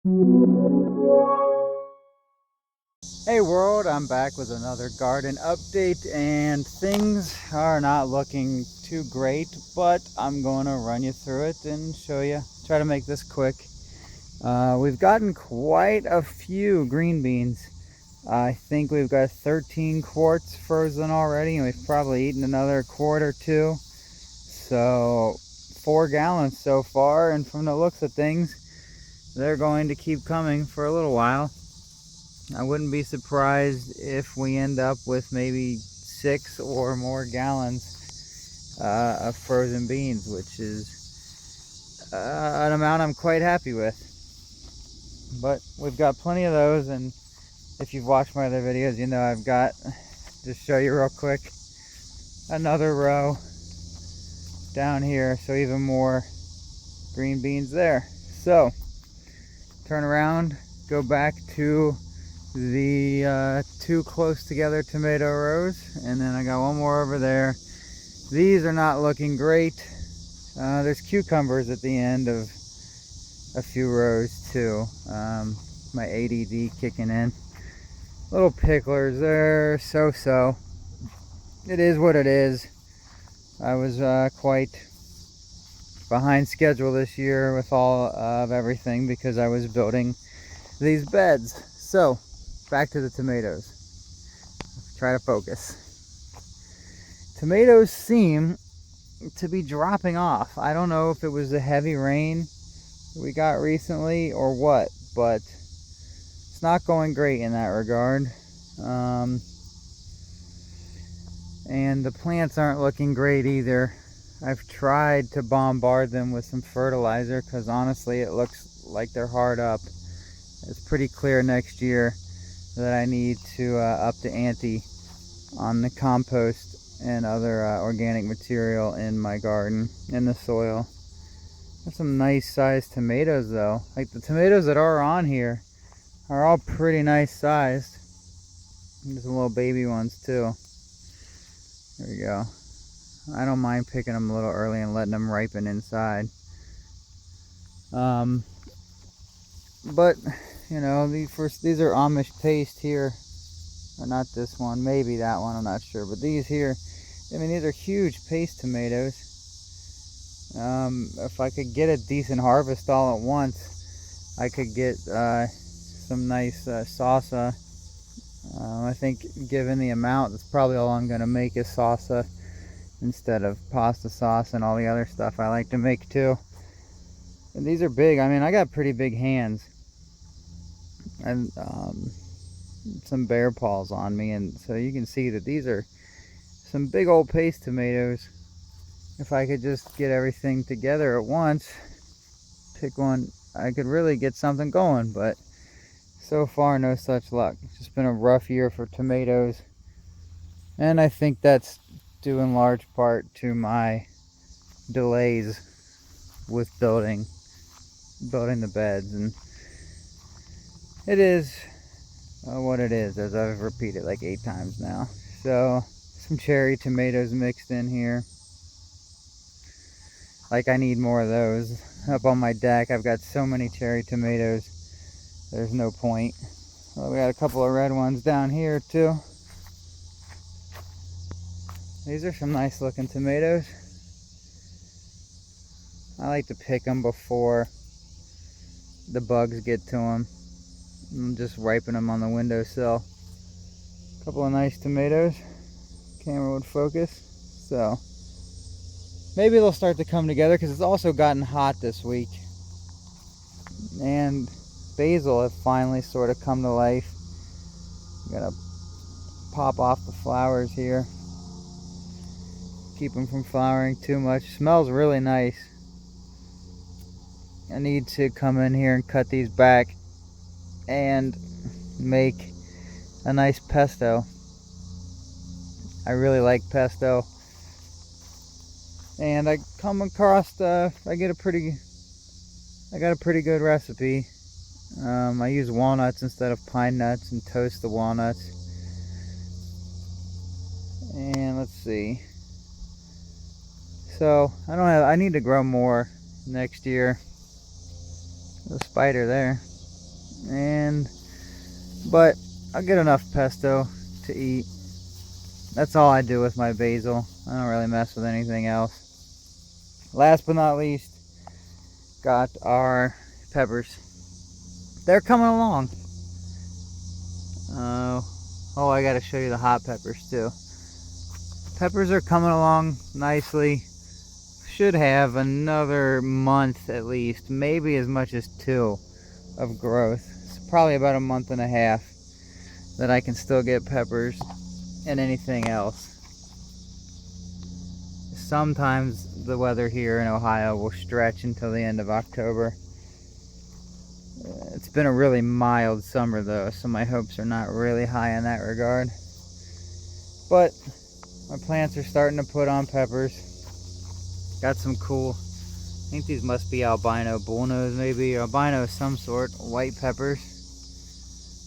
Hey world, I'm back with another garden update, and things are not looking too great, but I'm going to run you through it and show you, try to make this quick. We've gotten quite a few green beans. I think we've got 13 quarts frozen already, and we've probably eaten another quart or two. So 4 gallons so far, and from the looks of things, they're going to keep coming for a little while. I wouldn't be surprised if we end up with maybe 6 or more gallons of frozen beans, which is an amount I'm quite happy with. But we've got plenty of those, and if you've watched my other videos, you know I've got, just show you real quick, another row down here, so even more green beans there. So turn around, go back to the 2 close together tomato rows, and then I got one more over there. These are not looking great. There's cucumbers at the end of a few rows too. My ADD kicking in. Little picklers there, so. It is what it is. I was quite behind schedule this year with all of everything because I was building these beds. So back to the tomatoes. Try to focus. Tomatoes seem to be dropping off. I don't know if it was the heavy rain we got recently or what, but it's not going great in that regard. And the plants aren't looking great either. I've tried to bombard them with some fertilizer because honestly it looks like they're hard up. It's pretty clear next year that I need to up the ante on the compost and other organic material in my garden, in the soil. There's some nice sized tomatoes though. Like the tomatoes that are on here are all pretty nice sized. There's some little baby ones too. There we go. I don't mind picking them a little early and letting them ripen inside. But you know, these are Amish paste here, or not this one, maybe that one, I'm not sure. But these here, I mean, these are huge paste tomatoes. If I could get a decent harvest all at once, I could get some nice salsa. I think given the amount, that's probably all I'm going to make is salsa instead of pasta sauce and all the other stuff I like to make too. And these are big. I mean, I got pretty big hands and some bear paws on me, and so you can see that these are some big old paste tomatoes. If I could just get everything together at once, pick one, I could really get something going, but so far no such luck. It's just been a rough year for tomatoes, and I think that's due in large part to my delays with building the beds. And it is what it is, as I've repeated like 8 times now. So some cherry tomatoes mixed in here. Like, I need more of those. Up on my deck I've got so many cherry tomatoes, there's no point. Well, we got a couple of red ones down here too. These are some nice looking tomatoes. I like to pick them before the bugs get to them. I'm just ripen them on the windowsill. A couple of nice tomatoes. Camera would focus. So maybe they'll start to come together because it's also gotten hot this week. And basil have finally sort of come to life. Gotta pop off the flowers here. Keep them from flowering too much. Smells really nice. I need to come in here and cut these back and make a nice pesto. I really like pesto. And I come across, I got a pretty good recipe. I use walnuts instead of pine nuts and toast the walnuts. And let's see. So I need to grow more next year. There's a spider there. But I'll get enough pesto to eat. That's all I do with my basil. I don't really mess with anything else. Last but not least, got our peppers. They're coming along. Oh, I gotta show you the hot peppers too. Peppers are coming along nicely. Should have another month at least, maybe as much as 2 of growth. It's probably about a month and a half that I can still get peppers and anything else. Sometimes the weather here in Ohio will stretch until the end of October. It's been a really mild summer though, so my hopes are not really high in that regard. But my plants are starting to put on peppers. Got some cool, I think these must be albino bullnose maybe, or albino of some sort, white peppers.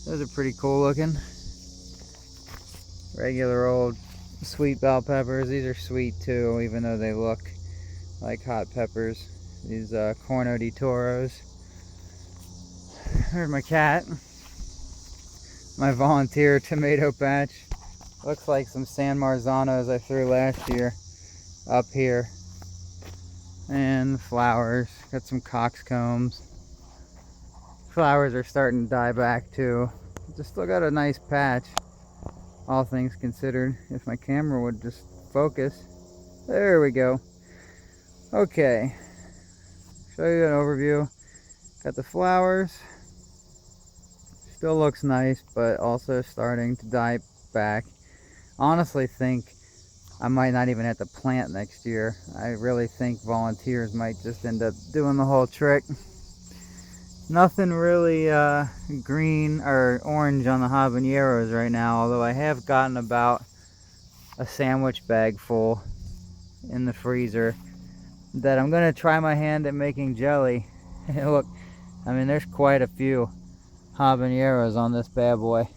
Those are pretty cool looking. Regular old sweet bell peppers. These are sweet too, even though they look like hot peppers. These Corno di Toros. There's my cat. My volunteer tomato patch. Looks like some San Marzanos I threw last year up here. And flowers. Got some coxcombs. Flowers are starting to die back too. Just still got a nice patch, all things considered. If my camera would just focus. There we go. Okay. Show you an overview. Got the flowers. Still looks nice, but also starting to die back. Honestly think I might not even have to plant next year. I really think volunteers might just end up doing the whole trick. Nothing really green or orange on the habaneros right now, although I have gotten about a sandwich bag full in the freezer that I'm going to try my hand at making jelly. Look, I mean, there's quite a few habaneros on this bad boy.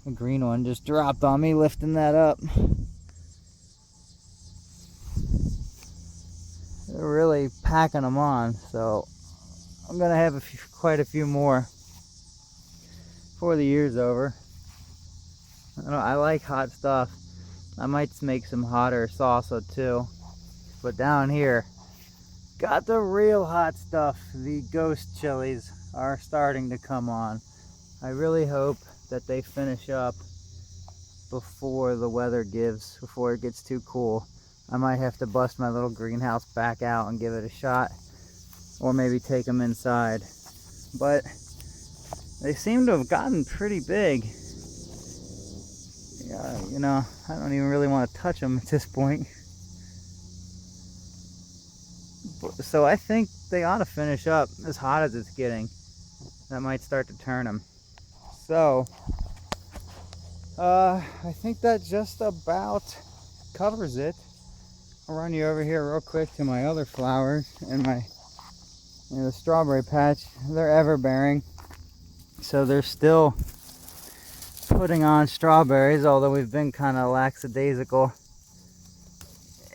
The green one just dropped on me lifting that up. They're really packing them on, so I'm gonna have quite a few more before the year's over. I like hot stuff. I might make some hotter salsa too. But down here, got the real hot stuff. The ghost chilies are starting to come on. I really hope that they finish up before the weather gives, before it gets too cool. I might have to bust my little greenhouse back out and give it a shot, or maybe take them inside. But they seem to have gotten pretty big. Yeah, you know, I don't even really want to touch them at this point. So I think they ought to finish up as hot as it's getting. That might start to turn them. So I think that just about covers it. I'll run you over here real quick to my other flowers and the strawberry patch. They're ever bearing, so they're still putting on strawberries, although we've been kind of lackadaisical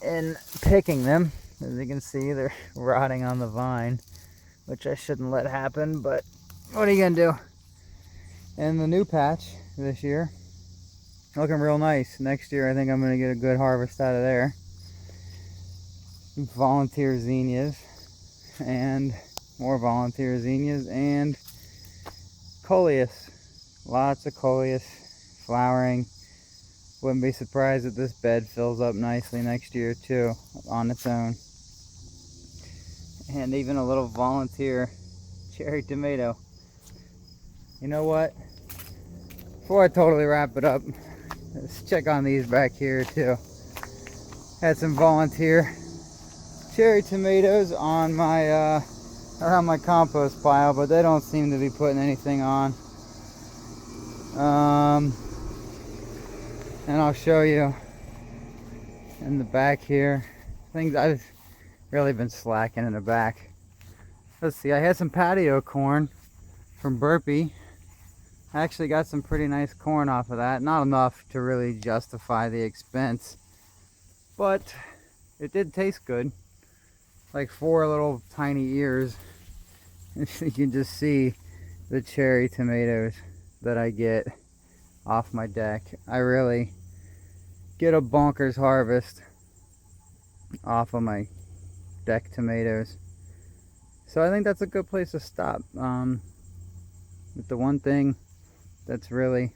in picking them. As you can see, they're rotting on the vine, which I shouldn't let happen, but what are you gonna do? And the new patch this year, looking real nice. Next year I think I'm gonna get a good harvest out of there. Volunteer zinnias and more volunteer zinnias and coleus. Lots of coleus flowering. Wouldn't be surprised if this bed fills up nicely next year too on its own. And even a little volunteer cherry tomato. You know what? Before I totally wrap it up, let's check on these back here too. Had some volunteer cherry tomatoes on my around my compost pile, but they don't seem to be putting anything on. And I'll show you in the back here. Things I've really been slacking in the back. Let's see, I had some patio corn from Burpee. I actually got some pretty nice corn off of that. Not enough to really justify the expense, but it did taste good. Like 4 little tiny ears. You can just see the cherry tomatoes that I get off my deck. I really get a bonkers harvest off of my deck tomatoes. So I think that's a good place to stop. But the one thing that's really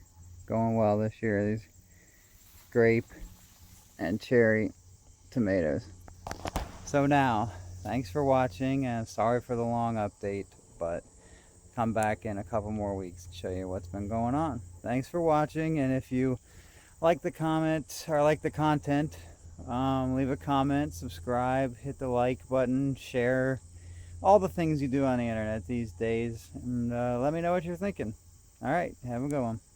going well this year, these grape and cherry tomatoes. So now, thanks for watching, and sorry for the long update, but come back in a couple more weeks to show you what's been going on. Thanks for watching, and if you like the comment or like the content, leave a comment, subscribe, hit the like button, share, all the things you do on the internet these days, and let me know what you're thinking. All right, have a good one.